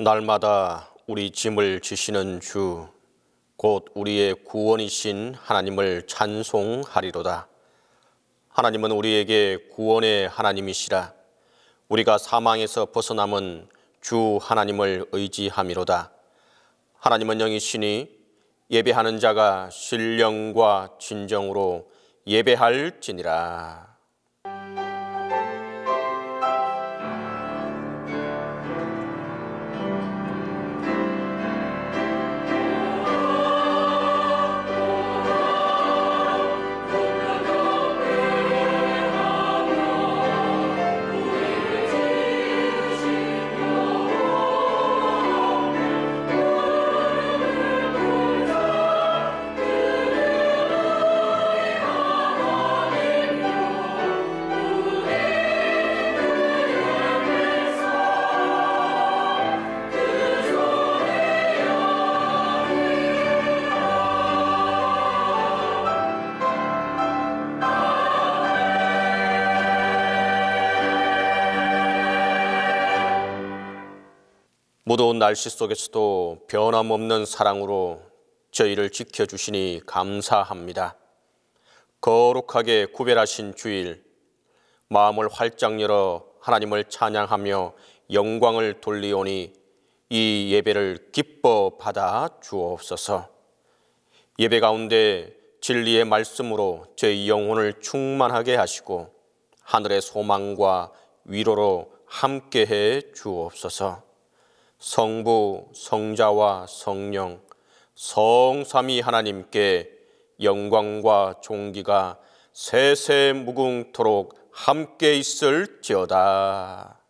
날마다 우리 짐을 지시는 주, 곧 우리의 구원이신 하나님을 찬송하리로다. 하나님은 우리에게 구원의 하나님이시라. 우리가 사망에서 벗어남은 주 하나님을 의지함이로다. 하나님은 영이시니 예배하는 자가 신령과 진정으로 예배할지니라. 무더운 날씨 속에서도 변함없는 사랑으로 저희를 지켜주시니 감사합니다. 거룩하게 구별하신 주일, 마음을 활짝 열어 하나님을 찬양하며 영광을 돌리오니 이 예배를 기뻐 받아 주옵소서. 예배 가운데 진리의 말씀으로 저희 영혼을 충만하게 하시고 하늘의 소망과 위로로 함께해 주옵소서. 성부, 성자와 성령, 성삼위 하나님께 영광과 존귀가 세세무궁토록 함께 있을지어다.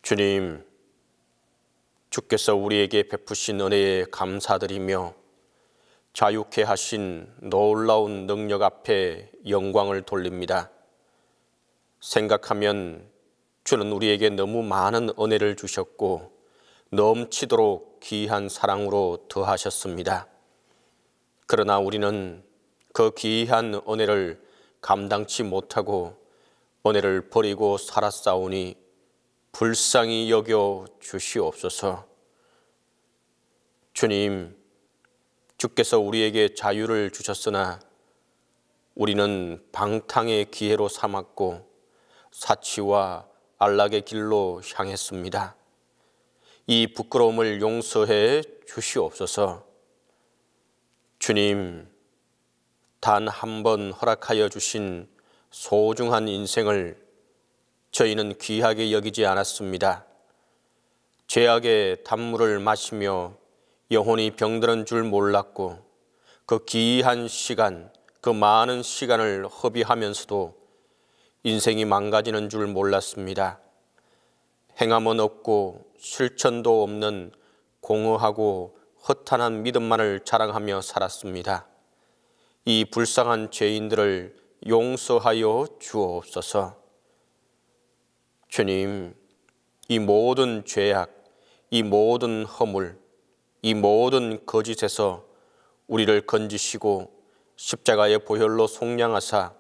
주님, 주께서 우리에게 베푸신 은혜에 감사드리며 자유케 하신 놀라운 능력 앞에 영광을 돌립니다. 생각하면 주는 우리에게 너무 많은 은혜를 주셨고 넘치도록 귀한 사랑으로 더하셨습니다. 그러나 우리는 그 귀한 은혜를 감당치 못하고 은혜를 버리고 살았사오니 불쌍히 여겨 주시옵소서. 주님, 주께서 우리에게 자유를 주셨으나 우리는 방탕의 기회로 삼았고 사치와 안락의 길로 향했습니다. 이 부끄러움을 용서해 주시옵소서. 주님, 단 한 번 허락하여 주신 소중한 인생을 저희는 귀하게 여기지 않았습니다. 죄악의 단물을 마시며 영혼이 병드는 줄 몰랐고 그 귀한 시간, 그 많은 시간을 허비하면서도 인생이 망가지는 줄 몰랐습니다. 행함은 없고 실천도 없는 공허하고 허탄한 믿음만을 자랑하며 살았습니다. 이 불쌍한 죄인들을 용서하여 주옵소서. 주님, 이 모든 죄악, 이 모든 허물, 이 모든 거짓에서 우리를 건지시고 십자가의 보혈로 속량하사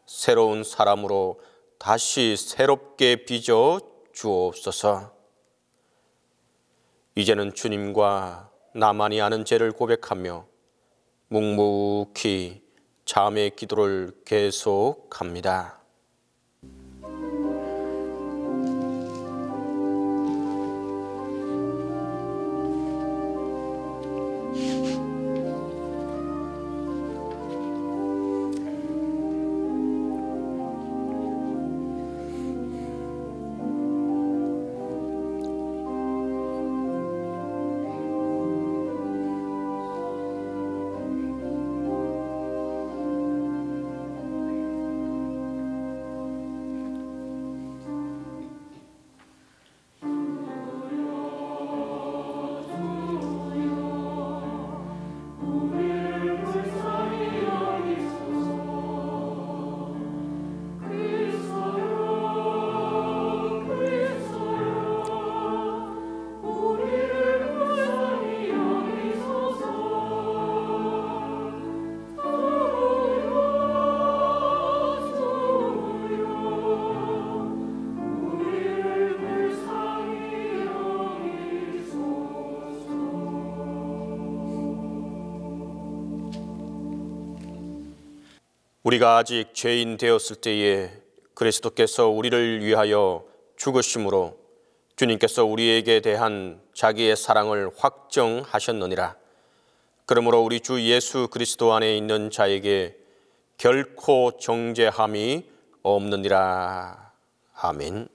새로운 사람으로 다시 새롭게 빚어 주옵소서. 이제는 주님과 나만이 아는 죄를 고백하며 묵묵히 자매의 기도를 계속합니다. 우리가 아직 죄인 되었을 때에 그리스도께서 우리를 위하여 죽으심으로 주님께서 우리에게 대한 자기의 사랑을 확정하셨느니라. 그러므로 우리 주 예수 그리스도 안에 있는 자에게 결코 정죄함이 없느니라. 아멘.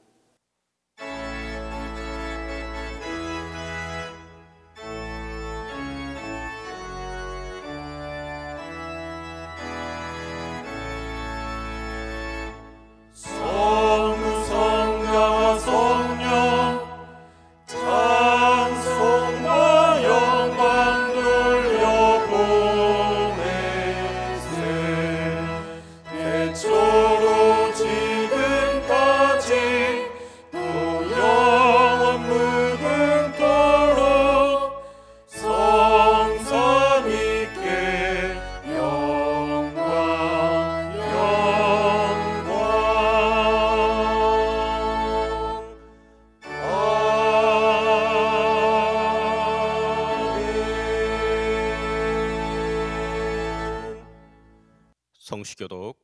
성시교독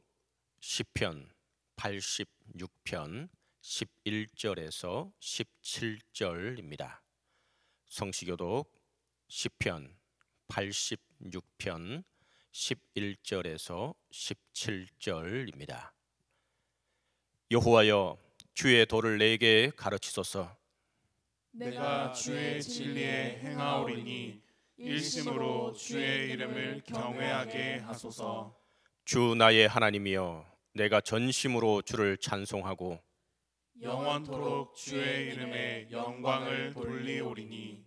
시편 86편 11절에서 17절입니다. 성시교독 시편 86편 11절에서 17절입니다. 여호와여, 주의 도를 내게 가르치소서. 내가 주의 진리에 행하오리니 일심으로 주의 이름을 경외하게 하소서. 주 나의 하나님이여, 내가 전심으로 주를 찬송하고 영원토록 주의 이름에 영광을 돌리오리니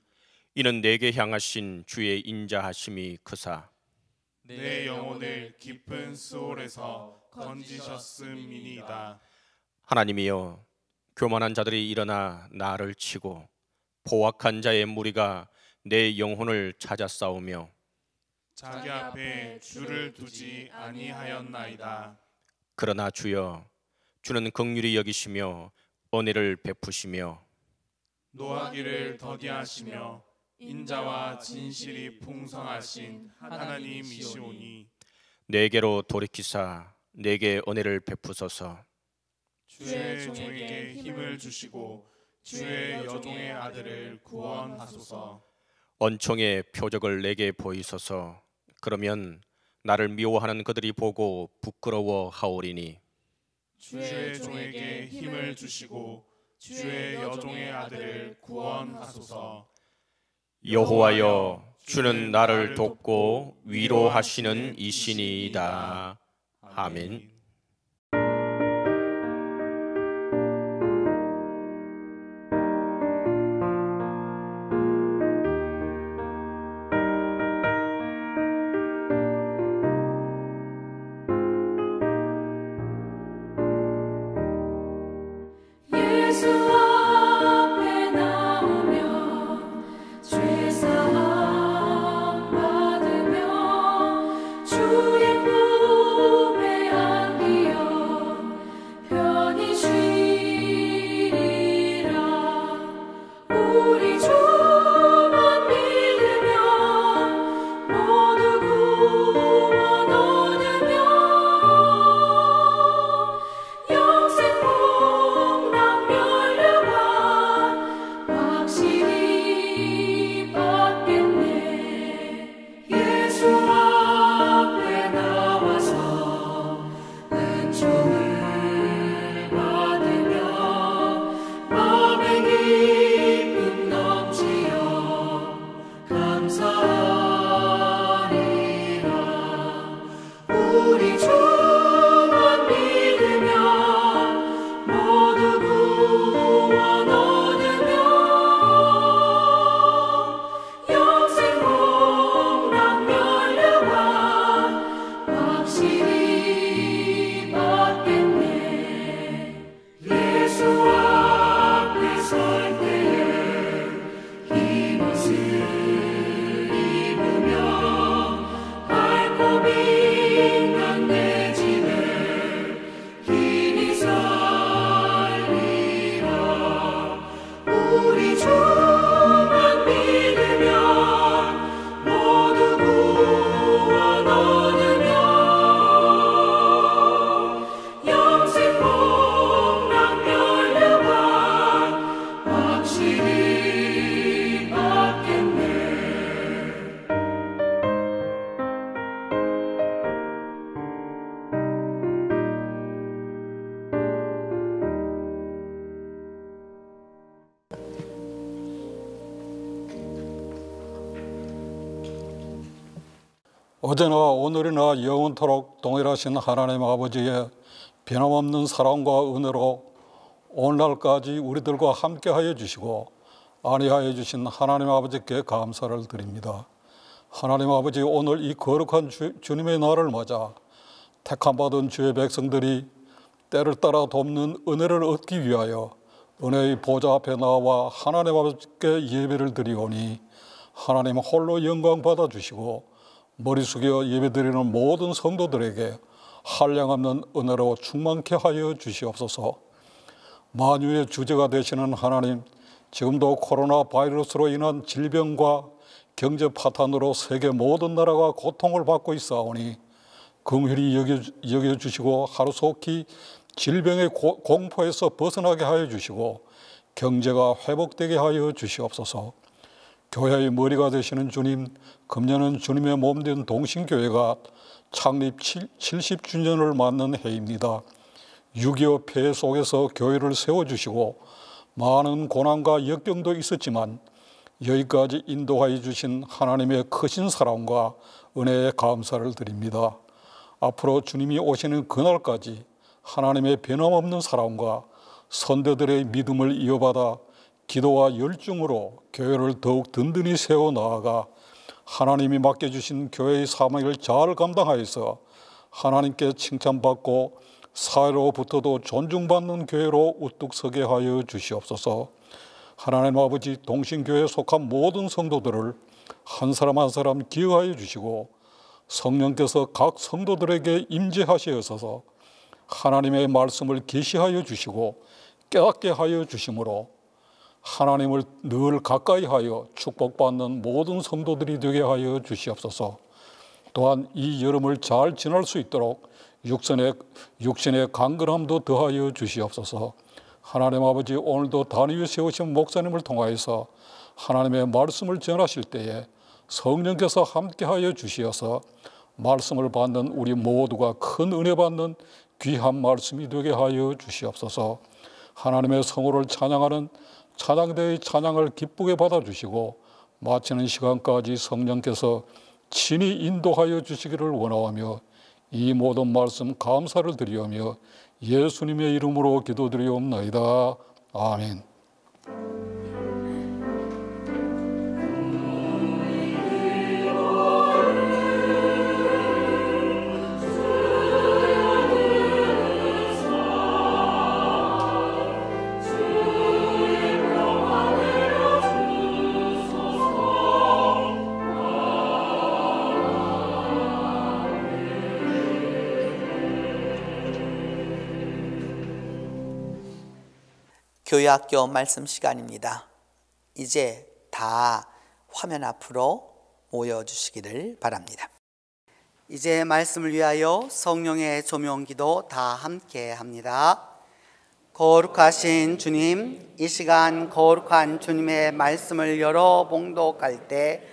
이는 내게 향하신 주의 인자하심이 크사 내 영혼을 깊은 수월에서 건지셨음이니이다. 하나님이여, 교만한 자들이 일어나 나를 치고 포악한 자의 무리가 내 영혼을 찾아 싸우며 자기 앞에 주를 두지 아니하였나이다. 그러나 주여, 주는 긍휼히 여기시며 은혜를 베푸시며 노하기를 더디하시며 인자와 진실이 풍성하신 하나님이시오니 내게로 돌이키사 내게 은혜를 베푸소서. 주의 종에게 힘을 주시고 주의 여종의 아들을 구원하소서. 언총의 표적을 내게 보이소서. 그러면 나를 미워하는 그들이 보고 부끄러워하오리니 주의 종에게 힘을 주시고 주의 여종의 아들을 구원하소서. 여호와여, 주는 나를 돕고 위로하시는 이신이이다. 아멘. 예수 앞에 나오며 죄사함 받으며 주의 품에 안기어 편히 쉬리라. 우리 주만 믿으며 모두 구원 얻으며 영생 복락 멸류관 확실히 받겠네. 예수 앞에 나와서 은총을 받으며 마음의 기쁨 넘치어 감사하리라. 우리 주만 믿으며 모두 구원 얻으며 영생 복락 멸류관 확실히 받겠네. 예수 앞에 설 때에 흰옷을 입으며 밟고 빛난 내 집에 길이 살리라. 우리 주만 믿으며 모두 구원 얻으며 영생 복락 멸류관 확실히 받겠네. 어제나 오늘이나 영원토록 동일하신 하나님 아버지의 변함없는 사랑과 은혜로 오늘날까지 우리들과 함께하여 주시고 안위하여 주신 하나님 아버지께 감사를 드립니다. 하나님 아버지, 오늘 이 거룩한 주님의 날을 맞아 택함받은 주의 백성들이 때를 따라 돕는 은혜를 얻기 위하여 은혜의 보좌 앞에 나와 하나님 아버지께 예배를 드리오니 하나님 홀로 영광 받아주시고 머리 숙여 예배드리는 모든 성도들에게 한량없는 은혜로 충만케 하여 주시옵소서. 만유의 주제가 되시는 하나님, 지금도 코로나 바이러스로 인한 질병과 경제 파탄으로 세계 모든 나라가 고통을 받고 있사오니 긍휼히 여겨주시고 하루속히 질병의 공포에서 벗어나게 하여 주시고 경제가 회복되게 하여 주시옵소서. 교회의 머리가 되시는 주님, 금년은 주님의 몸된 동신교회가 창립 70주년을 맞는 해입니다. 6.25 폐해 속에서 교회를 세워주시고 많은 고난과 역경도 있었지만 여기까지 인도하여 주신 하나님의 크신 사랑과 은혜에 감사를 드립니다. 앞으로 주님이 오시는 그날까지 하나님의 변함없는 사랑과 선대들의 믿음을 이어받아 기도와 열중으로 교회를 더욱 든든히 세워나아가 하나님이 맡겨주신 교회의 사명을 잘 감당하여서 하나님께 칭찬받고 사회로부터도 존중받는 교회로 우뚝 서게 하여 주시옵소서. 하나님 아버지 동신교회에 속한 모든 성도들을 한 사람 한 사람 기억하여 주시고 성령께서 각 성도들에게 임재하시어서 하나님의 말씀을 계시하여 주시고 깨닫게 하여 주심으로 하나님을 늘 가까이 하여 축복받는 모든 성도들이 되게 하여 주시옵소서. 또한 이 여름을 잘 지날 수 있도록 육신의 강건함도 더하여 주시옵소서. 하나님 아버지, 오늘도 단 위에 세우신 목사님을 통하여서 하나님의 말씀을 전하실 때에 성령께서 함께하여 주시어서 말씀을 받는 우리 모두가 큰 은혜 받는 귀한 말씀이 되게 하여 주시옵소서. 하나님의 성호를 찬양하는 찬양대의 찬양을 기쁘게 받아주시고 마치는 시간까지 성령께서 친히 인도하여 주시기를 원하오며 이 모든 말씀 감사를 드리오며 예수님의 이름으로 기도드리옵나이다. 아멘. 교회학교 말씀 시간입니다. 이제 다 화면 앞으로 모여주시기를 바랍니다. 이제 말씀을 위하여 성령의 조명기도 다 함께 합니다. 거룩하신 주님, 이 시간 거룩한 주님의 말씀을 열어 봉독할 때,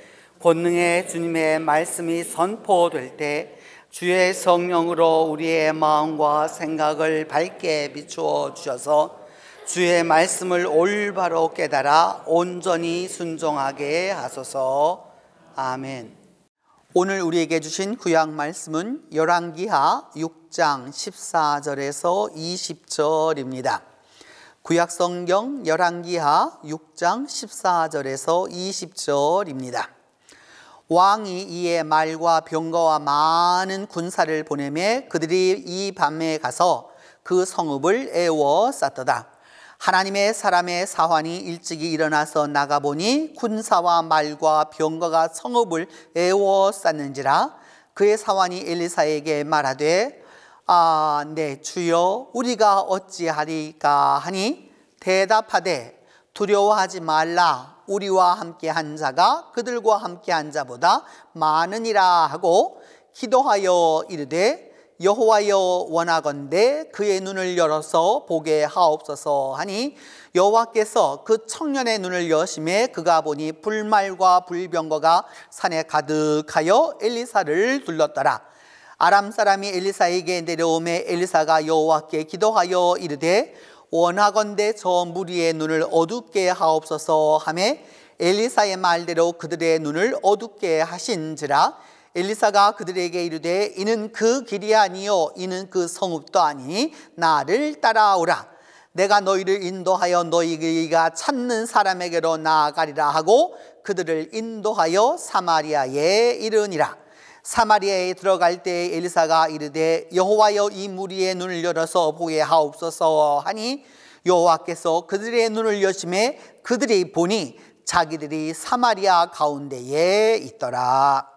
권능의 주님의 말씀이 선포될 때 주의 성령으로 우리의 마음과 생각을 밝게 비추어 주셔서 주의 말씀을 올바로 깨달아 온전히 순종하게 하소서. 아멘. 오늘 우리에게 주신 구약 말씀은 열왕기하 6장 14절에서 20절입니다. 구약 성경 열왕기하 6장 14절에서 20절입니다. 왕이 이에 말과 병거와 많은 군사를 보내매 그들이 이 밤에 가서 그 성읍을 에워쌌더라. 하나님의 사람의 사환이 일찍이 일어나서 나가보니 군사와 말과 병거가 성읍을 에워쌌는지라. 그의 사환이 엘리사에게 말하되 네 주여, 우리가 어찌하리까 하니 대답하되 두려워하지 말라. 우리와 함께 한 자가 그들과 함께 한 자보다 많으니라 하고 기도하여 이르되 여호와여, 원하건대 그의 눈을 열어서 보게 하옵소서 하니 여호와께서 그 청년의 눈을 여심해 그가 보니 불말과 불병거가 산에 가득하여 엘리사를 둘렀더라. 아람 사람이 엘리사에게 내려오매 엘리사가 여호와께 기도하여 이르되 원하건대 저 무리의 눈을 어둡게 하옵소서 하매 엘리사의 말대로 그들의 눈을 어둡게 하신지라. 엘리사가 그들에게 이르되 이는 그 길이 아니요 이는 그 성읍도 아니니 나를 따라오라. 내가 너희를 인도하여 너희가 찾는 사람에게로 나아가리라 하고 그들을 인도하여 사마리아에 이르니라. 사마리아에 들어갈 때 엘리사가 이르되 여호와여, 이 무리의 눈을 열어서 보게 하옵소서 하니 여호와께서 그들의 눈을 여심해 그들이 보니 자기들이 사마리아 가운데에 있더라.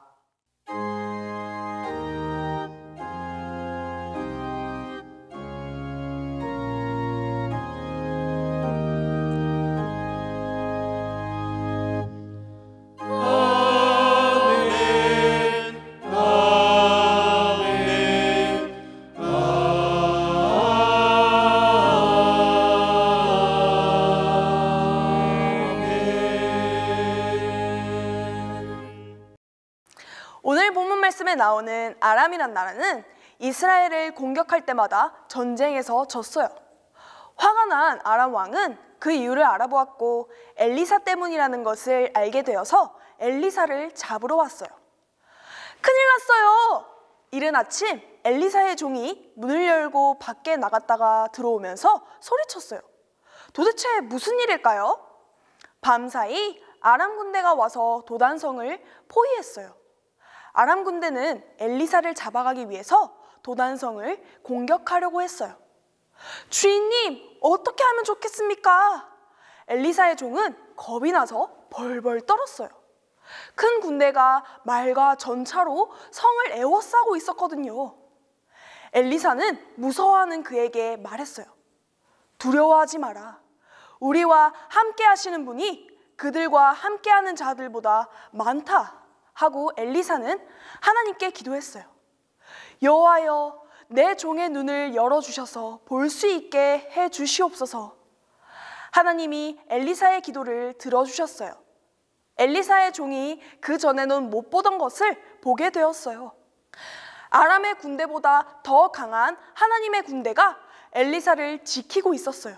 오늘 본문 말씀에 나오는 아람이란 나라는 이스라엘을 공격할 때마다 전쟁에서 졌어요. 화가 난 아람 왕은 그 이유를 알아보았고 엘리사 때문이라는 것을 알게 되어서 엘리사를 잡으러 왔어요. 큰일 났어요! 이른 아침 엘리사의 종이 문을 열고 밖에 나갔다가 들어오면서 소리쳤어요. 도대체 무슨 일일까요? 밤사이 아람 군대가 와서 도단성을 포위했어요. 아람 군대는 엘리사를 잡아가기 위해서 도단성을 공격하려고 했어요. 주인님, 어떻게 하면 좋겠습니까? 엘리사의 종은 겁이 나서 벌벌 떨었어요. 큰 군대가 말과 전차로 성을 에워싸고 있었거든요. 엘리사는 무서워하는 그에게 말했어요. 두려워하지 마라. 우리와 함께 하시는 분이 그들과 함께하는 자들보다 많다 하고 엘리사는 하나님께 기도했어요. 여호와여, 내 종의 눈을 열어주셔서 볼 수 있게 해 주시옵소서. 하나님이 엘리사의 기도를 들어주셨어요. 엘리사의 종이 그 전에는 못 보던 것을 보게 되었어요. 아람의 군대보다 더 강한 하나님의 군대가 엘리사를 지키고 있었어요.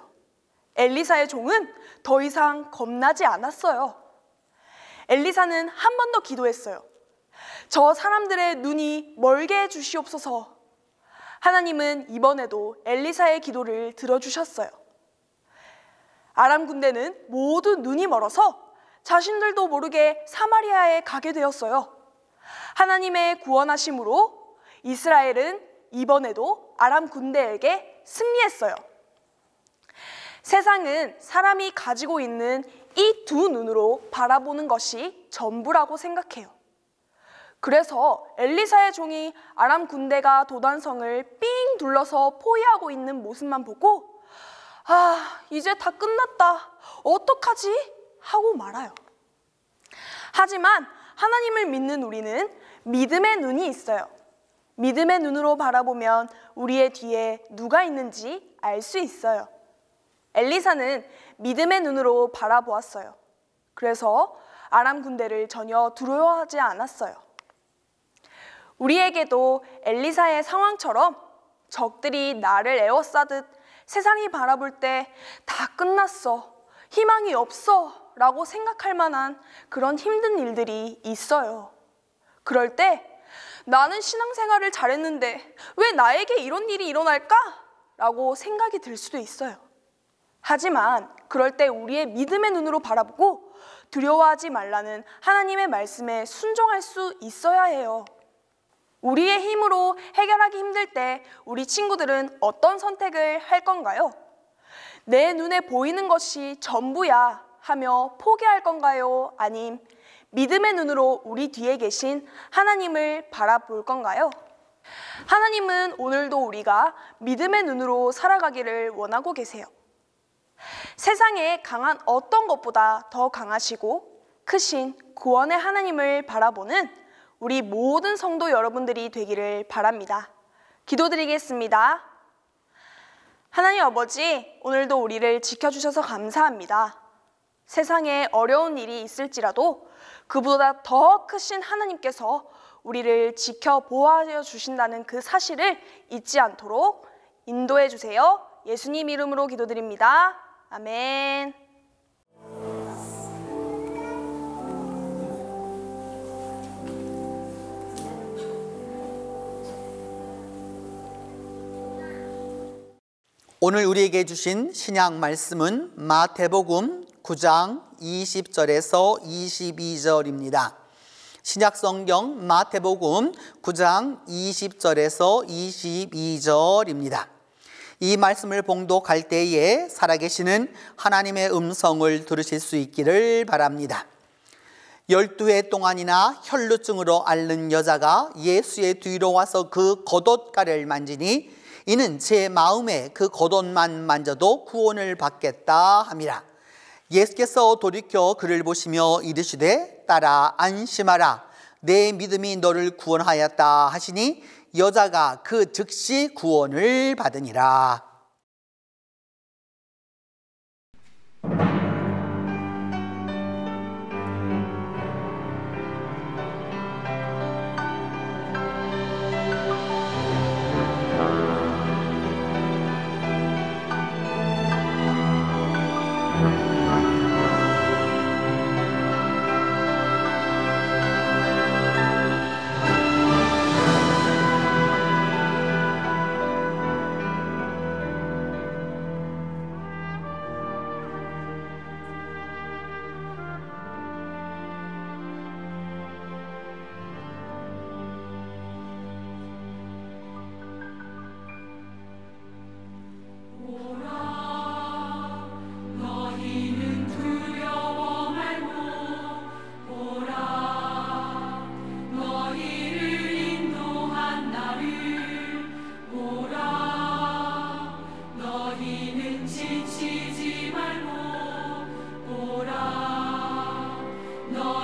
엘리사의 종은 더 이상 겁나지 않았어요. 엘리사는 한 번 더 기도했어요. 저 사람들의 눈이 멀게 해주시옵소서. 하나님은 이번에도 엘리사의 기도를 들어주셨어요. 아람 군대는 모두 눈이 멀어서 자신들도 모르게 사마리아에 가게 되었어요. 하나님의 구원하심으로 이스라엘은 이번에도 아람 군대에게 승리했어요. 세상은 사람이 가지고 있는 이 두 눈으로 바라보는 것이 전부라고 생각해요. 그래서 엘리사의 종이 아람 군대가 도단성을 삥 둘러서 포위하고 있는 모습만 보고 이제 다 끝났다. 어떡하지? 하고 말아요. 하지만 하나님을 믿는 우리는 믿음의 눈이 있어요. 믿음의 눈으로 바라보면 우리의 뒤에 누가 있는지 알 수 있어요. 엘리사는 믿음의 눈으로 바라보았어요. 그래서 아람 군대를 전혀 두려워하지 않았어요. 우리에게도 엘리사의 상황처럼 적들이 나를 에워싸듯 세상이 바라볼 때 다 끝났어, 희망이 없어 라고 생각할 만한 그런 힘든 일들이 있어요. 그럴 때 나는 신앙생활을 잘했는데 왜 나에게 이런 일이 일어날까? 라고 생각이 들 수도 있어요. 하지만 그럴 때 우리의 믿음의 눈으로 바라보고 두려워하지 말라는 하나님의 말씀에 순종할 수 있어야 해요. 우리의 힘으로 해결하기 힘들 때 우리 친구들은 어떤 선택을 할 건가요? 내 눈에 보이는 것이 전부야 하며 포기할 건가요? 아님 믿음의 눈으로 우리 뒤에 계신 하나님을 바라볼 건가요? 하나님은 오늘도 우리가 믿음의 눈으로 살아가기를 원하고 계세요. 세상에 강한 어떤 것보다 더 강하시고 크신 구원의 하나님을 바라보는 우리 모든 성도 여러분들이 되기를 바랍니다. 기도드리겠습니다. 하나님 아버지, 오늘도 우리를 지켜주셔서 감사합니다. 세상에 어려운 일이 있을지라도 그보다 더 크신 하나님께서 우리를 지켜 보호하여 주신다는 그 사실을 잊지 않도록 인도해 주세요. 예수님 이름으로 기도드립니다. 아멘. 오늘 우리에게 주신 신약 말씀은 마태복음 9장 20절에서 22절입니다. 신약 성경 마태복음 9장 20절에서 22절입니다. 이 말씀을 봉독할 때에 살아계시는 하나님의 음성을 들으실 수 있기를 바랍니다. 12해 동안이나 혈루증으로 앓는 여자가 예수의 뒤로 와서 그 겉옷가를 만지니 이는 제 마음에 그 겉옷만 만져도 구원을 받겠다 함이라. 예수께서 돌이켜 그를 보시며 이르시되 딸아 안심하라, 내 믿음이 너를 구원하였다 하시니 여자가 그 즉시 구원을 받으니라.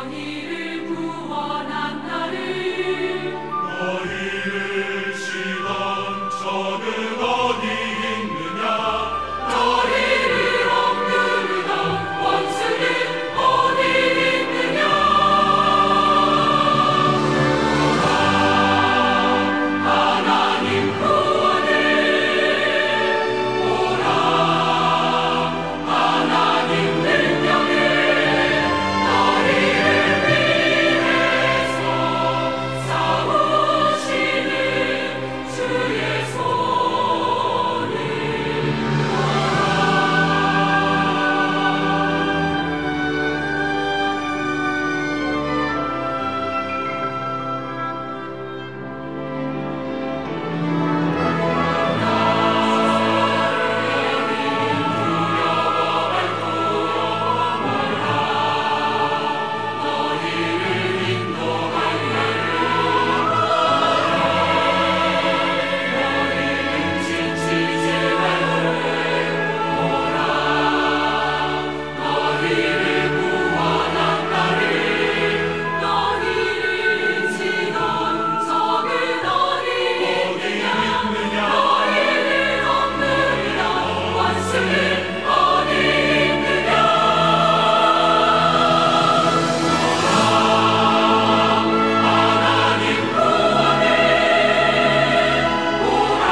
너희를 구원한 나를 너희를 치던 저는 어디 있느냐 너희를 억누르던 원수는 어디 있느냐 하나님 구원을 오라 하나님 능력을 너희를 위해서 싸우시는 주의 손을 너희를 치던 적은 어디 있느냐 너희를 억누르던 원수는 어디 있느냐 하나님 구원을 오라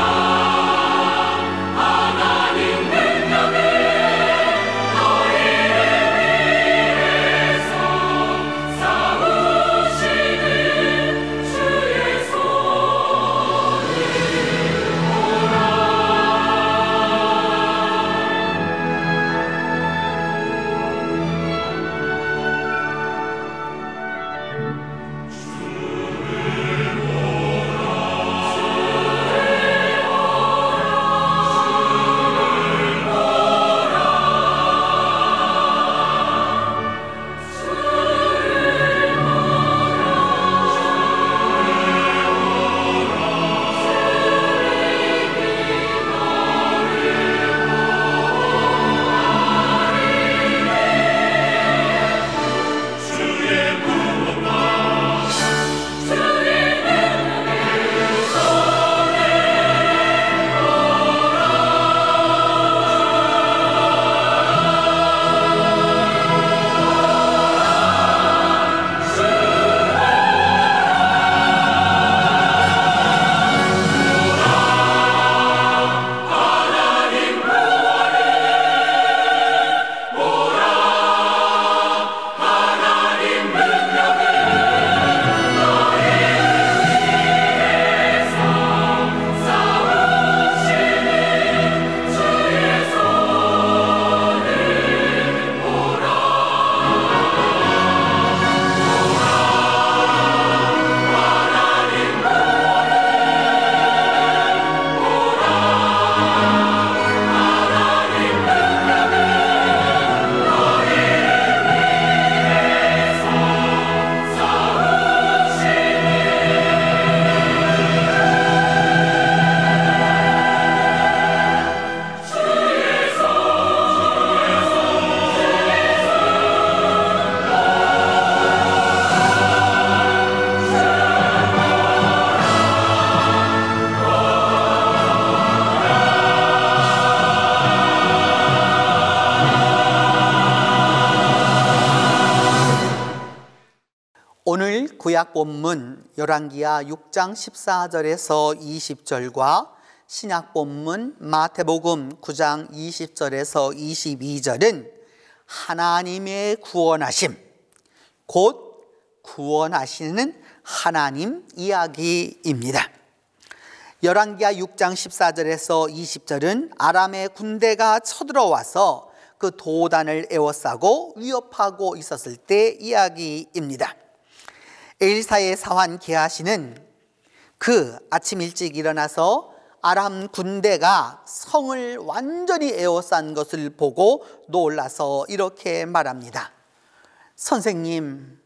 하나님 능력을 너희를 위해서 싸우시는 주의 손을 주의 구원과 주의 오늘 구약 본문 열왕기하 6장 14절에서 20절과 신약 본문 마태복음 9장 20절에서 22절은 하나님의 구원하심, 곧 구원하시는 하나님 이야기입니다. 열왕기하 6장 14절에서 20절은 아람의 군대가 쳐들어와서 그 도단을 에워싸고 위협하고 있었을 때 이야기입니다. 엘사의 사환 게하시는 그 아침 일찍 일어나서 아람 군대가 성을 완전히 에워싼 것을 보고 놀라서 이렇게 말합니다. 선생님,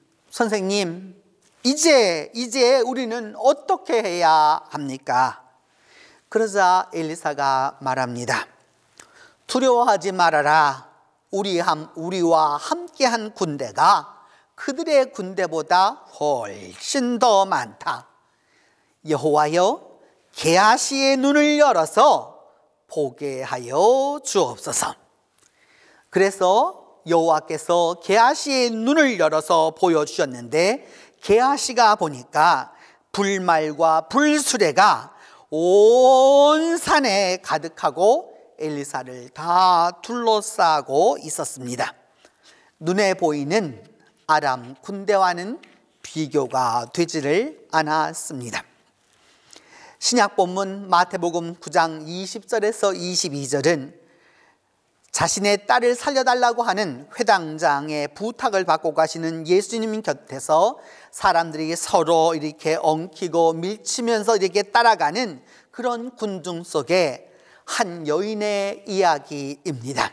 이제 우리는 어떻게 해야 합니까? 그러자 엘리사가 말합니다. 두려워하지 말아라. 우리와 함께한 군대가 그들의 군대보다 훨씬 더 많다. 여호와여, 게하시의 눈을 열어서 보게 하여 주옵소서. 그래서 여호와께서 게하시의 눈을 열어서 보여주셨는데, 게하시가 보니까 불말과 불수레가 온 산에 가득하고 엘리사를 다 둘러싸고 있었습니다. 눈에 보이는 아람 군대와는 비교가 되지를 않았습니다. 신약 본문 마태복음 9장 20절에서 22절은 자신의 딸을 살려달라고 하는 회당장의 부탁을 받고 가시는 예수님 곁에서 사람들이 서로 이렇게 엉키고 밀치면서 이렇게 따라가는 그런 군중 속에 한 여인의 이야기입니다.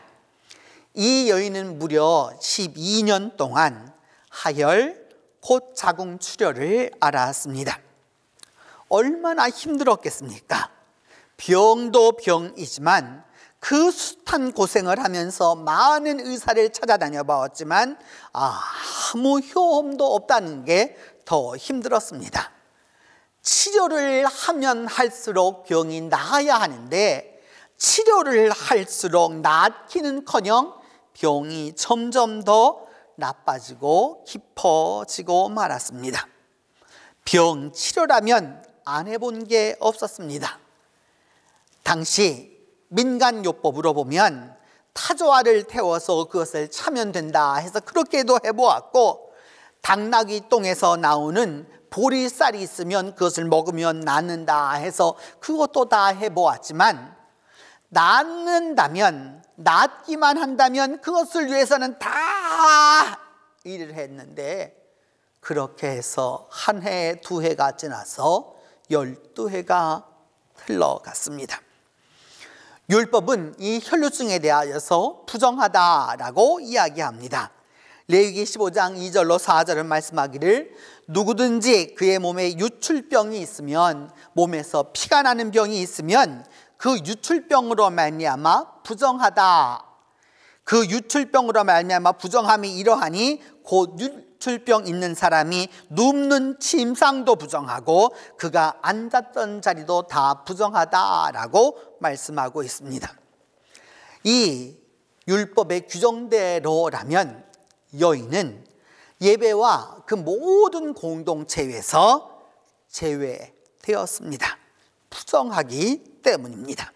이 여인은 무려 12년 동안 하혈, 곧 자궁출혈을 앓았습니다. 얼마나 힘들었겠습니까? 병도 병이지만 그 숱한 고생을 하면서 많은 의사를 찾아다녀 봤지만 아무 효험도 없다는 게 더 힘들었습니다. 치료를 하면 할수록 병이 나아야 하는데 치료를 할수록 낫기는커녕 병이 점점 더 나빠지고 깊어지고 말았습니다. 병 치료라면 안 해본 게 없었습니다. 당시 민간요법으로 보면 타조알을 태워서 그것을 차면 된다 해서 그렇게도 해보았고, 당나귀 똥에서 나오는 보리쌀이 있으면 그것을 먹으면 낫는다 해서 그것도 다 해보았지만, 낫기만 한다면 그것을 위해서는 다 일을 했는데, 그렇게 해서 한 해, 두 해가 지나서 12해가 흘러갔습니다. 율법은 이 혈루증에 대하여서 부정하다라고 이야기합니다. 레위기 15장 2절로 4절은 말씀하기를, 누구든지 그의 몸에 유출병이 있으면, 몸에서 피가 나는 병이 있으면 그 유출병으로 말미암아 부정하다. 그 유출병으로 말미암아 부정함이 이러하니 곧 유출병 있는 사람이 눕는 침상도 부정하고 그가 앉았던 자리도 다 부정하다라고 말씀하고 있습니다. 이 율법의 규정대로라면 여인은 예배와 그 모든 공동체에서 제외되었습니다. 부정하기 때문입니다.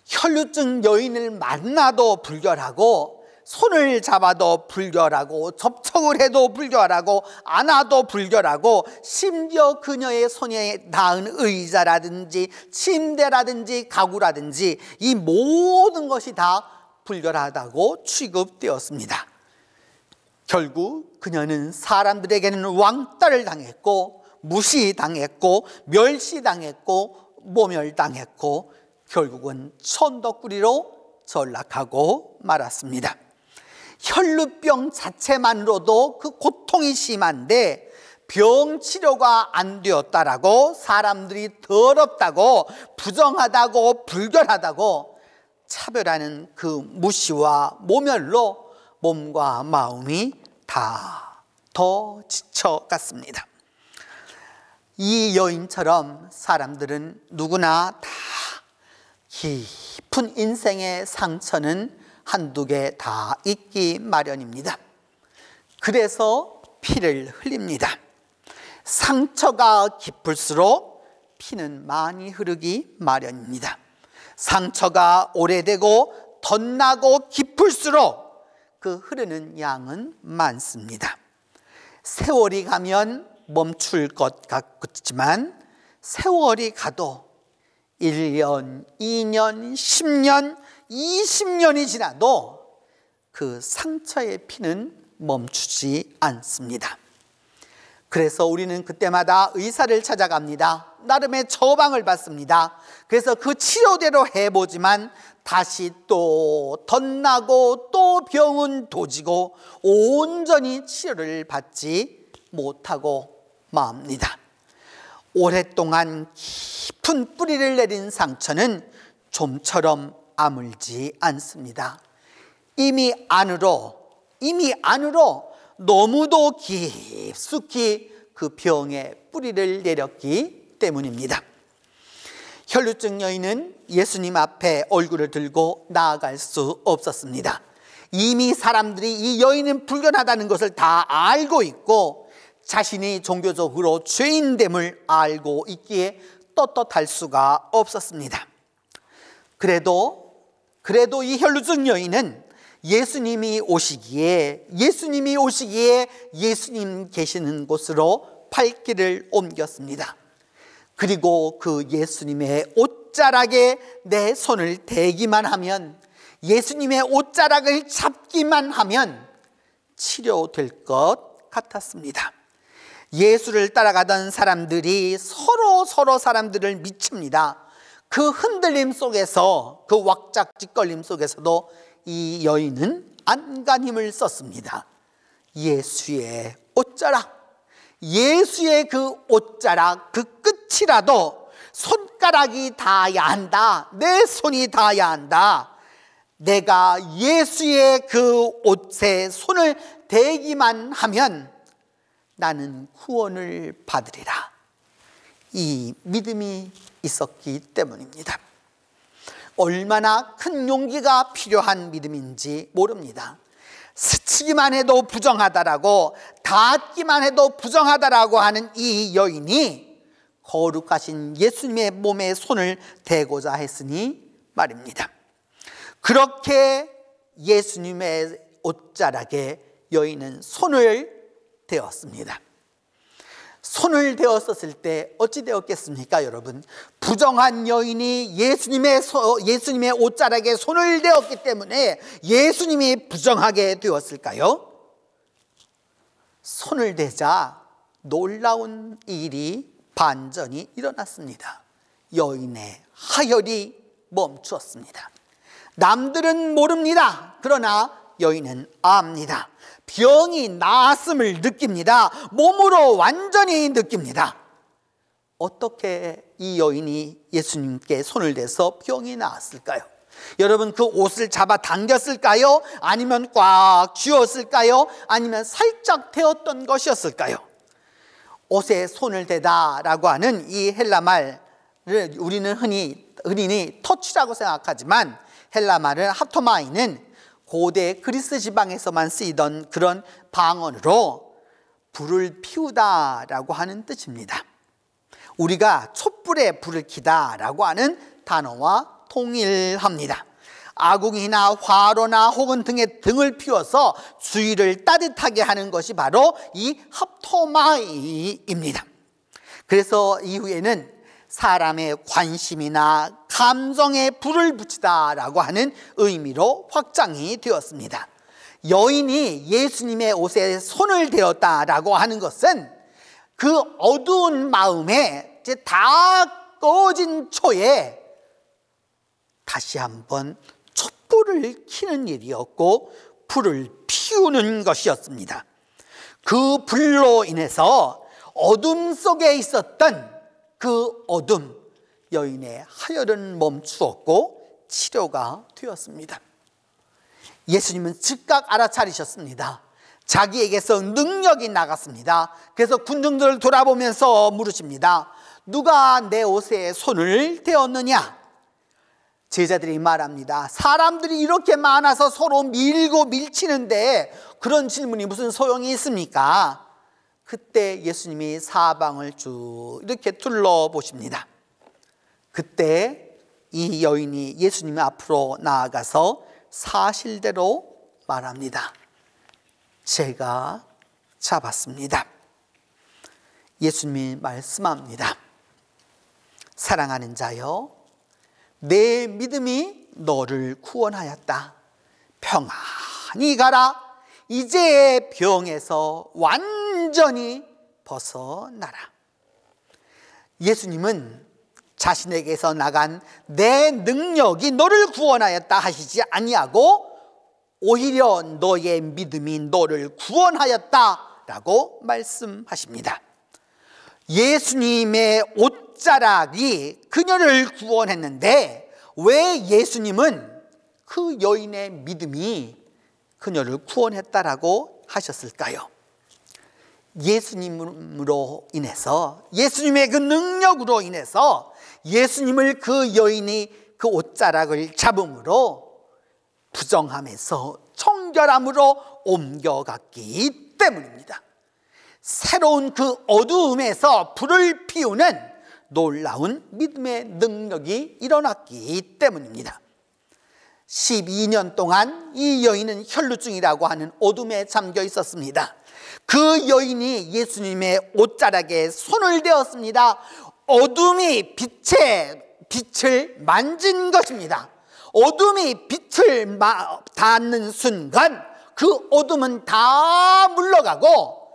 혈루증 여인을 만나도 불결하고, 손을 잡아도 불결하고, 접촉을 해도 불결하고, 안아도 불결하고, 심지어 그녀의 손에 닿은 의자라든지 침대라든지 가구라든지 이 모든 것이 다 불결하다고 취급되었습니다. 결국 그녀는 사람들에게는 왕따를 당했고, 무시당했고, 멸시당했고, 모멸당했고, 결국은 천덕꾸리로 전락하고 말았습니다. 혈루병 자체만으로도 그 고통이 심한데 병 치료가 안 되었다라고 사람들이 더럽다고, 부정하다고, 불결하다고 차별하는 그 무시와 모멸로 몸과 마음이 다 더 지쳐갔습니다. 이 여인처럼 사람들은 누구나 다 깊은 인생의 상처는 한두 개 다 있기 마련입니다. 그래서 피를 흘립니다. 상처가 깊을수록 피는 많이 흐르기 마련입니다. 상처가 오래되고 덧나고 깊을수록 그 흐르는 양은 많습니다. 세월이 가면 멈출 것 같지만 세월이 가도 1년, 2년, 10년, 20년이 지나도 그 상처의 피는 멈추지 않습니다. 그래서 우리는 그때마다 의사를 찾아갑니다. 나름의 처방을 받습니다. 그래서 그 치료대로 해보지만 다시 또 덧나고 또 병은 도지고 온전히 치료를 받지 못하고 맙니다. 오랫동안 깊은 뿌리를 내린 상처는 좀처럼 아물지 않습니다. 이미 안으로 너무도 깊숙이 그 병에 뿌리를 내렸기 때문입니다. 혈루증 여인은 예수님 앞에 얼굴을 들고 나아갈 수 없었습니다. 이미 사람들이 이 여인은 불견하다는 것을 다 알고 있고 자신이 종교적으로 죄인됨을 알고 있기에 떳떳할 수가 없었습니다. 그래도 이 혈루증 여인은 예수님이 오시기에 예수님 계시는 곳으로 발길을 옮겼습니다. 그리고 그 예수님의 옷자락에 내 손을 대기만 하면, 예수님의 옷자락을 잡기만 하면 치료될 것 같았습니다. 예수를 따라가던 사람들이 서로 사람들을 미칩니다. 그 흔들림 속에서, 그 왁작지껄림 속에서도 이 여인은 안간힘을 썼습니다. 예수의 옷자락, 예수의 그 옷자락 그 끝이라도 손가락이 닿아야 한다. 내 손이 닿아야 한다. 내가 예수의 그 옷에 손을 대기만 하면 나는 구원을 받으리라. 이 믿음이 있었기 때문입니다. 얼마나 큰 용기가 필요한 믿음인지 모릅니다. 스치기만 해도 부정하다라고, 닿기만 해도 부정하다라고 하는 이 여인이 거룩하신 예수님의 몸에 손을 대고자 했으니 말입니다. 그렇게 예수님의 옷자락에 여인은 손을 대었습니다. 손을 대었었을 때 어찌 되었겠습니까, 여러분? 부정한 여인이 예수님의 옷자락에 손을 대었기 때문에 예수님이 부정하게 되었을까요? 손을 대자 놀라운 일이 반전이 일어났습니다. 여인의 하혈이 멈추었습니다. 남들은 모릅니다. 그러나 여인은 압니다. 병이 나았음을 느낍니다. 몸으로 완전히 느낍니다. 어떻게 이 여인이 예수님께 손을 대서 병이 나았을까요? 여러분, 그 옷을 잡아 당겼을까요? 아니면 꽉 쥐었을까요? 아니면 살짝 대었던 것이었을까요? 옷에 손을 대다라고 하는 이 헬라 말을 우리는 흔히 터치라고 생각하지만, 헬라 말은 하토마이는 고대 그리스 지방에서만 쓰이던 그런 방언으로 불을 피우다라고 하는 뜻입니다. 우리가 촛불에 불을 켜다라고 하는 단어와 동일합니다. 아궁이나 화로나 혹은 등에 등을 피워서 주위를 따뜻하게 하는 것이 바로 이 합토마이입니다. 그래서 이후에는 사람의 관심이나 감정에 불을 붙이다라고 하는 의미로 확장이 되었습니다. 여인이 예수님의 옷에 손을 대었다라고 하는 것은 그 어두운 마음에 이제 다 꺼진 초에 다시 한번 촛불을 켜는 일이었고 불을 피우는 것이었습니다. 그 불로 인해서 어둠 속에 있었던 그 어둠, 여인의 하혈은 멈추었고 치료가 되었습니다. 예수님은 즉각 알아차리셨습니다. 자기에게서 능력이 나갔습니다. 그래서 군중들을 돌아보면서 물으십니다. 누가 내 옷에 손을 대었느냐? 제자들이 말합니다. 사람들이 이렇게 많아서 서로 밀고 밀치는데 그런 질문이 무슨 소용이 있습니까? 그때 예수님이 사방을 쭉 이렇게 둘러보십니다. 그때 이 여인이 예수님 앞으로 나아가서 사실대로 말합니다. 제가 잡았습니다. 예수님이 말씀합니다. 사랑하는 자여, 내 믿음이 너를 구원하였다. 평안히 가라. 이제 병에서 완전히 벗어나라. 예수님은 자신에게서 나간 내 능력이 너를 구원하였다 하시지 아니하고 오히려 너의 믿음이 너를 구원하였다라고 말씀하십니다. 예수님의 옷자락이 그녀를 구원했는데 왜 예수님은 그 여인의 믿음이 그녀를 구원했다라고 기도하셨을까요? 예수님으로 인해서, 예수님의 그 능력으로 인해서 예수님을 그 여인이 그 옷자락을 잡음으로 부정함에서 청결함으로 옮겨갔기 때문입니다. 새로운 그 어두움에서 불을 피우는 놀라운 믿음의 능력이 일어났기 때문입니다. 12년 동안 이 여인은 혈루증이라고 하는 어둠에 잠겨 있었습니다. 그 여인이 예수님의 옷자락에 손을 대었습니다. 어둠이 빛을 만진 것입니다. 어둠이 빛을 닿는 순간 그 어둠은 다 물러가고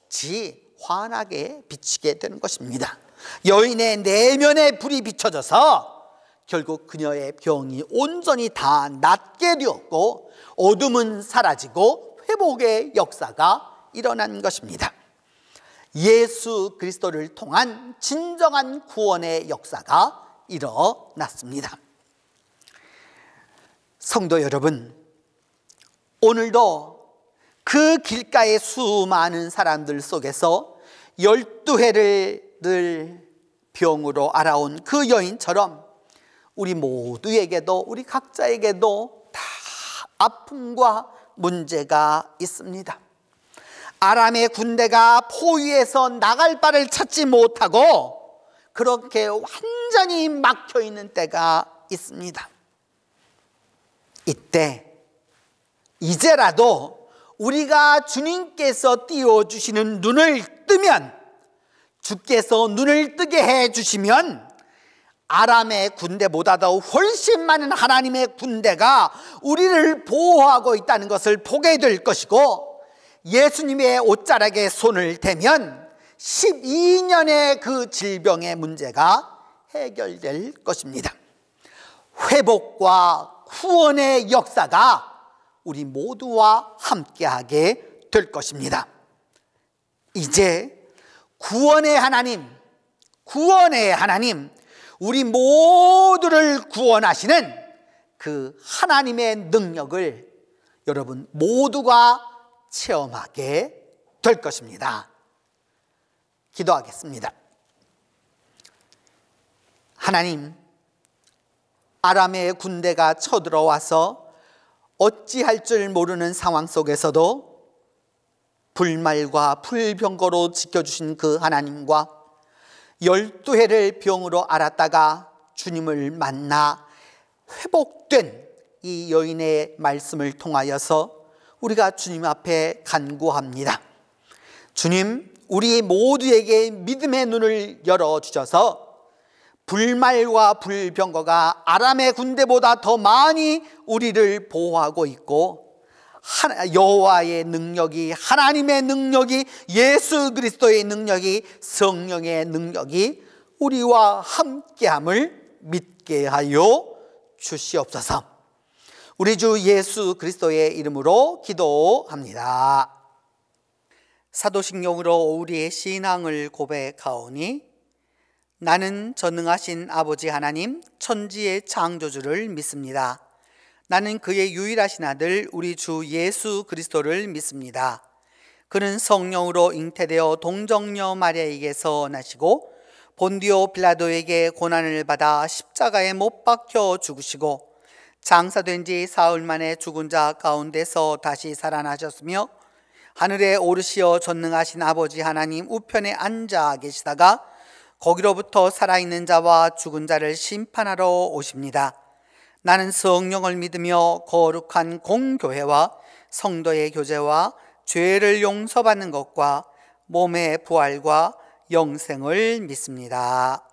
빛이 환하게 비치게 되는 것입니다. 여인의 내면에 불이 비춰져서 결국 그녀의 병이 온전히 다 낫게 되었고 어둠은 사라지고 회복의 역사가 일어난 것입니다. 예수 그리스도를 통한 진정한 구원의 역사가 일어났습니다. 성도 여러분, 오늘도 그 길가의 수많은 사람들 속에서 12해를 늘 병으로 알아온 그 여인처럼 우리 모두에게도, 우리 각자에게도 다 아픔과 문제가 있습니다. 아람의 군대가 포위해서 나갈 바를 찾지 못하고 그렇게 완전히 막혀 있는 때가 있습니다. 이때 이제라도 우리가 주님께서 띄워주시는 눈을 뜨면, 주께서 눈을 뜨게 해주시면 아람의 군대보다도 훨씬 많은 하나님의 군대가 우리를 보호하고 있다는 것을 보게 될 것이고, 예수님의 옷자락에 손을 대면 12년의 그 질병의 문제가 해결될 것입니다. 회복과 구원의 역사가 우리 모두와 함께하게 될 것입니다. 이제 구원의 하나님, 우리 모두를 구원하시는 그 하나님의 능력을 여러분 모두가 체험하게 될 것입니다. 기도하겠습니다. 하나님, 아람의 군대가 쳐들어와서 어찌할 줄 모르는 상황 속에서도 불말과 불병거로 지켜주신 그 하나님과 12해를 병으로 앓았다가 주님을 만나 회복된 이 여인의 말씀을 통하여서 우리가 주님 앞에 간구합니다. 주님, 우리 모두에게 믿음의 눈을 열어주셔서 불말과 불병거가 아람의 군대보다 더 많이 우리를 보호하고 있고, 여호와의 능력이, 하나님의 능력이, 예수 그리스도의 능력이, 성령의 능력이 우리와 함께함을 믿게 하여 주시옵소서. 우리 주 예수 그리스도의 이름으로 기도합니다. 사도신경으로 우리의 신앙을 고백하오니, 나는 전능하신 아버지 하나님 천지의 창조주를 믿습니다. 나는 그의 유일하신 아들 우리 주 예수 그리스도를 믿습니다. 그는 성령으로 잉태되어 동정녀 마리아에게서 나시고 본디오 빌라도에게 고난을 받아 십자가에 못 박혀 죽으시고 장사된 지 사흘 만에 죽은 자 가운데서 다시 살아나셨으며 하늘에 오르시어 전능하신 아버지 하나님 우편에 앉아 계시다가 거기로부터 살아있는 자와 죽은 자를 심판하러 오십니다. 나는 성령을 믿으며 거룩한 공교회와 성도의 교제와 죄를 용서받는 것과 몸의 부활과 영생을 믿습니다.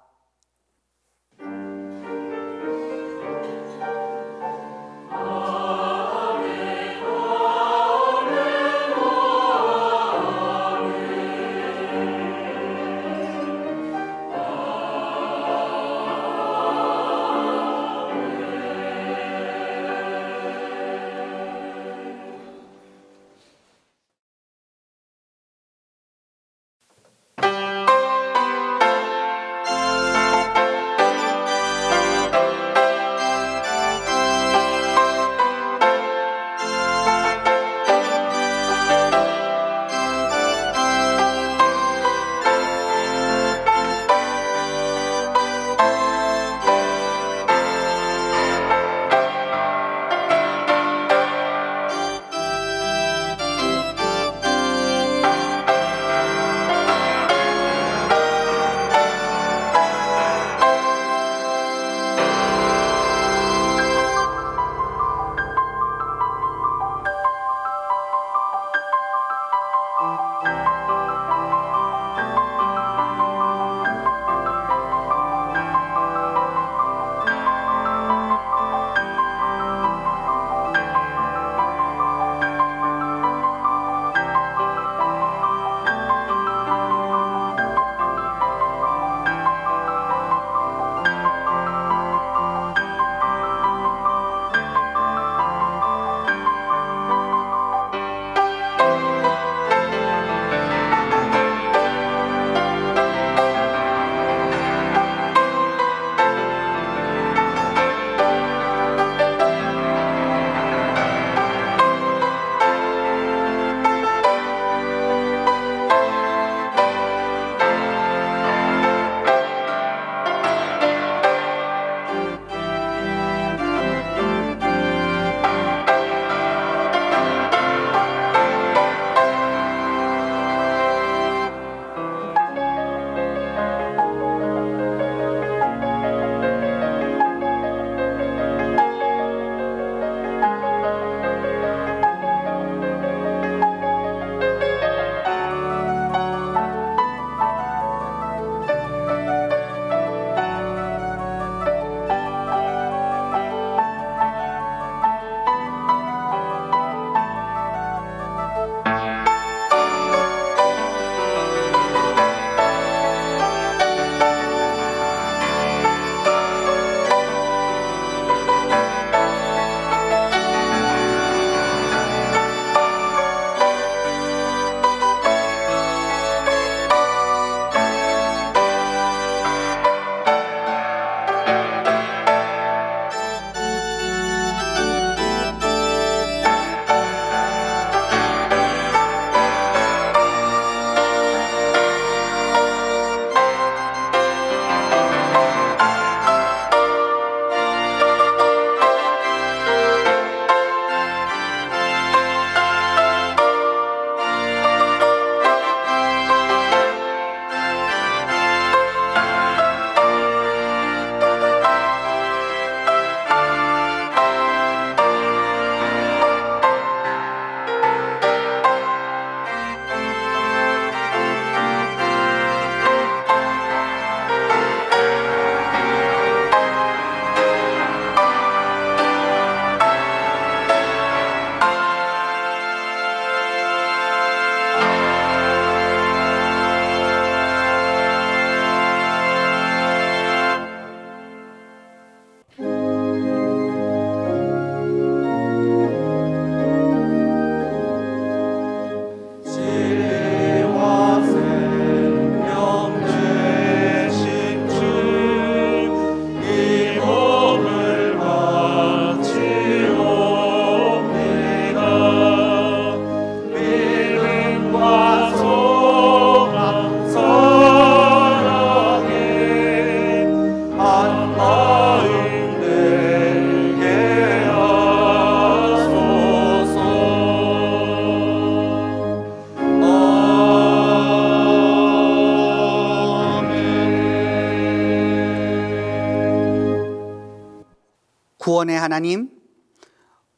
구원의 하나님,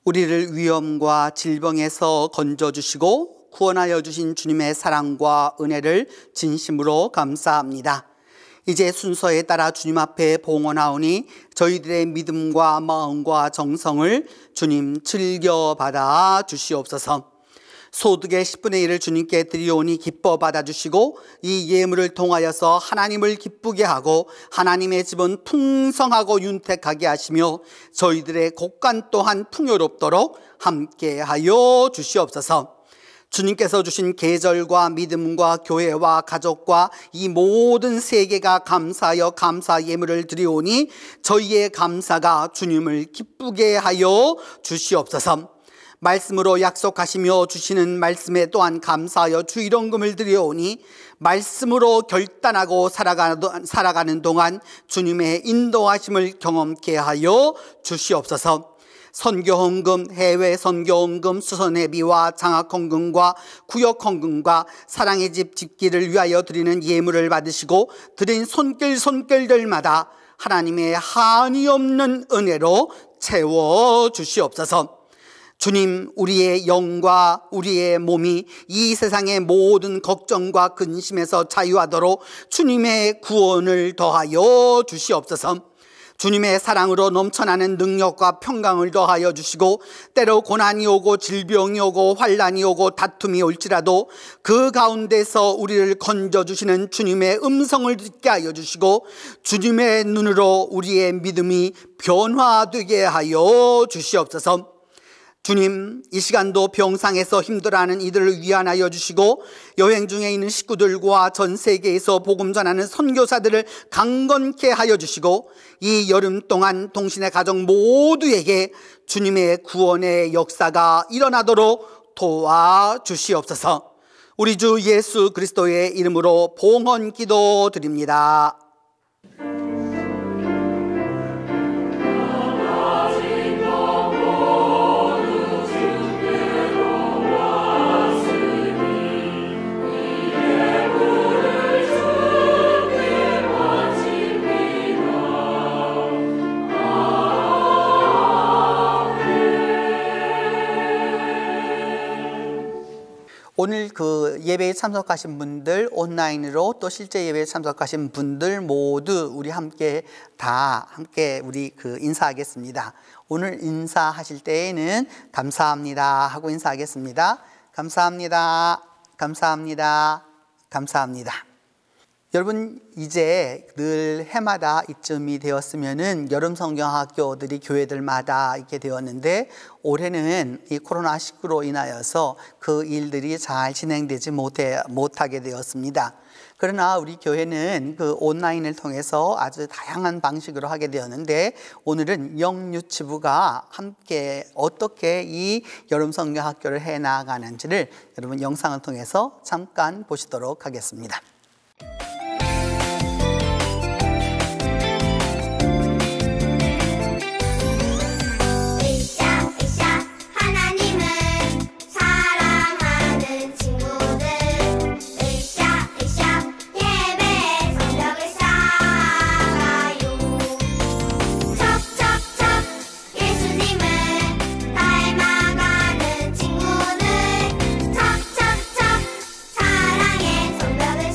우리를 위험과 질병에서 건져주시고 구원하여 주신 주님의 사랑과 은혜를 진심으로 감사합니다. 이제 순서에 따라 주님 앞에 봉헌하오니 저희들의 믿음과 마음과 정성을 주님 즐겨받아 주시옵소서. 소득의 10분의 1을 주님께 드리오니 기뻐 받아주시고 이 예물을 통하여서 하나님을 기쁘게 하고 하나님의 집은 풍성하고 윤택하게 하시며 저희들의 곳간 또한 풍요롭도록 함께하여 주시옵소서. 주님께서 주신 계절과 믿음과 교회와 가족과 이 모든 세계가 감사하여 감사 예물을 드리오니 저희의 감사가 주님을 기쁘게 하여 주시옵소서. 말씀으로 약속하시며 주시는 말씀에 또한 감사하여 주일원금을 드려오니 말씀으로 결단하고 살아가는 동안 주님의 인도하심을 경험케 하여 주시옵소서. 선교헌금, 해외 선교헌금, 수선회비와 장학헌금과 구역헌금과 사랑의 집 짓기를 위하여 드리는 예물을 받으시고 드린 손길들마다 하나님의 한이 없는 은혜로 채워 주시옵소서. 주님, 우리의 영과 우리의 몸이 이 세상의 모든 걱정과 근심에서 자유하도록 주님의 구원을 더하여 주시옵소서. 주님의 사랑으로 넘쳐나는 능력과 평강을 더하여 주시고 때로 고난이 오고 질병이 오고 환난이 오고 다툼이 올지라도 그 가운데서 우리를 건져주시는 주님의 음성을 듣게 하여 주시고 주님의 눈으로 우리의 믿음이 변화되게 하여 주시옵소서. 주님, 이 시간도 병상에서 힘들어하는 이들을 위안하여 주시고 여행 중에 있는 식구들과 전 세계에서 복음 전하는 선교사들을 강건케 하여 주시고 이 여름 동안 동신의 가정 모두에게 주님의 구원의 역사가 일어나도록 도와주시옵소서. 우리 주 예수 그리스도의 이름으로 봉헌 기도드립니다. 오늘 그 예배에 참석하신 분들, 온라인으로 또 실제 예배에 참석하신 분들 모두 우리 함께 우리 인사하겠습니다. 오늘 인사하실 때에는 감사합니다 하고 인사하겠습니다. 감사합니다. 감사합니다. 감사합니다. 여러분, 이제 늘 해마다 이쯤이 되었으면은 여름 성경학교들이 교회들마다 있게 되었는데 올해는 이 코로나19로 인하여서 그 일들이 잘 진행되지 못하게 되었습니다. 그러나 우리 교회는 그 온라인을 통해서 아주 다양한 방식으로 하게 되었는데 오늘은 영유치부가 함께 어떻게 이 여름 성경학교를 해 나가는지를 여러분 영상을 통해서 잠깐 보시도록 하겠습니다. 사랑의 성벽을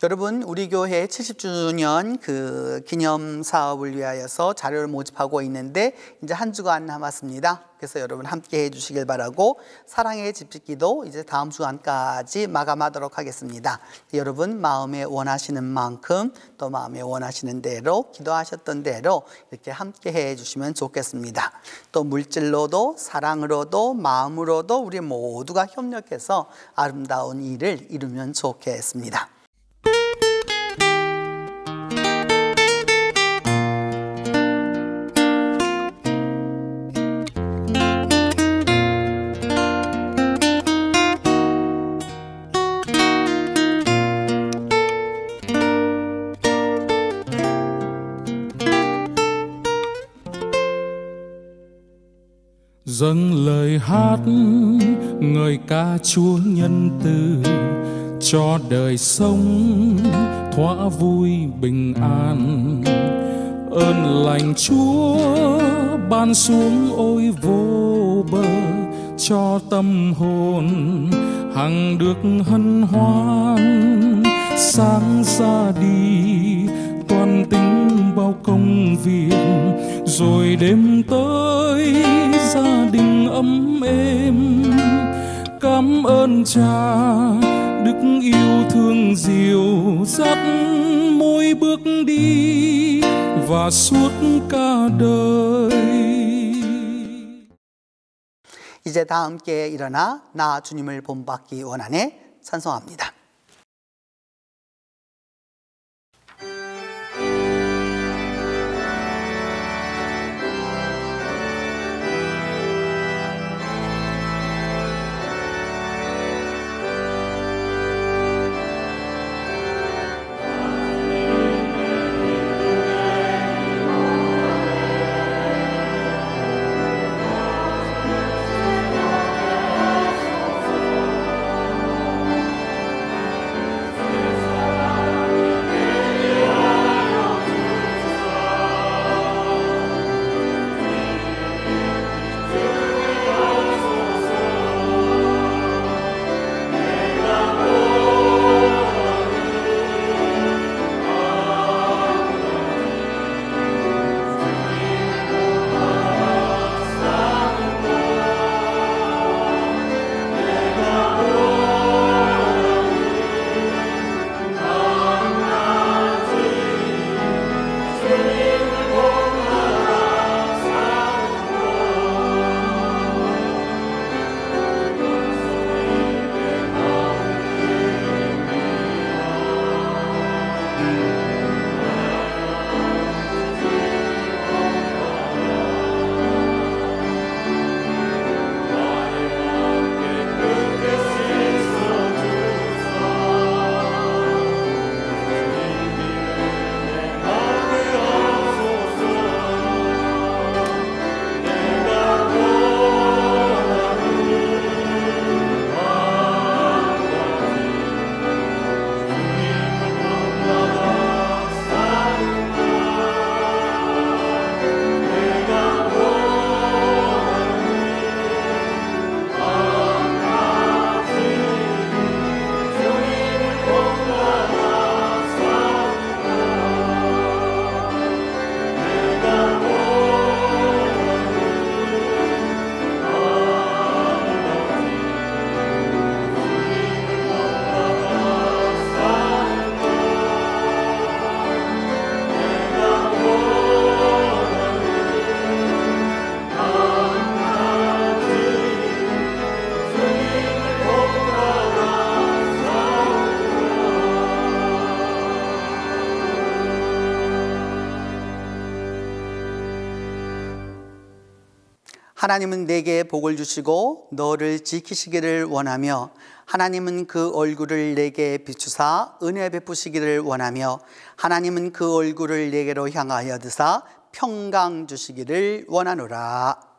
여러분, 우리 교회 70주년 그 기념 사업을 위하여서 자료를 모집하고 있는데 이제 한 주가 안 남았습니다. 그래서 여러분 함께 해주시길 바라고, 사랑의 집짓기도 이제 다음 주간까지 마감하도록 하겠습니다. 여러분 마음에 원하시는 만큼 또 마음에 원하시는 대로 기도하셨던 대로 이렇게 함께 해주시면 좋겠습니다. 또 물질로도 사랑으로도 마음으로도 우리 모두가 협력해서 아름다운 일을 이루면 좋겠습니다. Dâng lời hát ngợi ca Chúa nhân từ, cho đời sống thỏa vui bình an. Ơn lành Chúa ban xuống ôi vô bờ, cho tâm hồn hằng được hân hoan. Sáng ra đi toàn tính bao công việc, rồi đêm tới gia đình ấm êm. Cảm ơn Cha đức yêu thương dìu dắt mỗi bước đi và suốt cả đời. 이제 다 함께 일어나 나 주님을 본받기 원하네 찬송합니다. 하나님은 내게 복을 주시고 너를 지키시기를 원하며, 하나님은 그 얼굴을 내게 비추사 은혜 베푸시기를 원하며, 하나님은 그 얼굴을 내게로 향하여 드사 평강 주시기를 원하노라.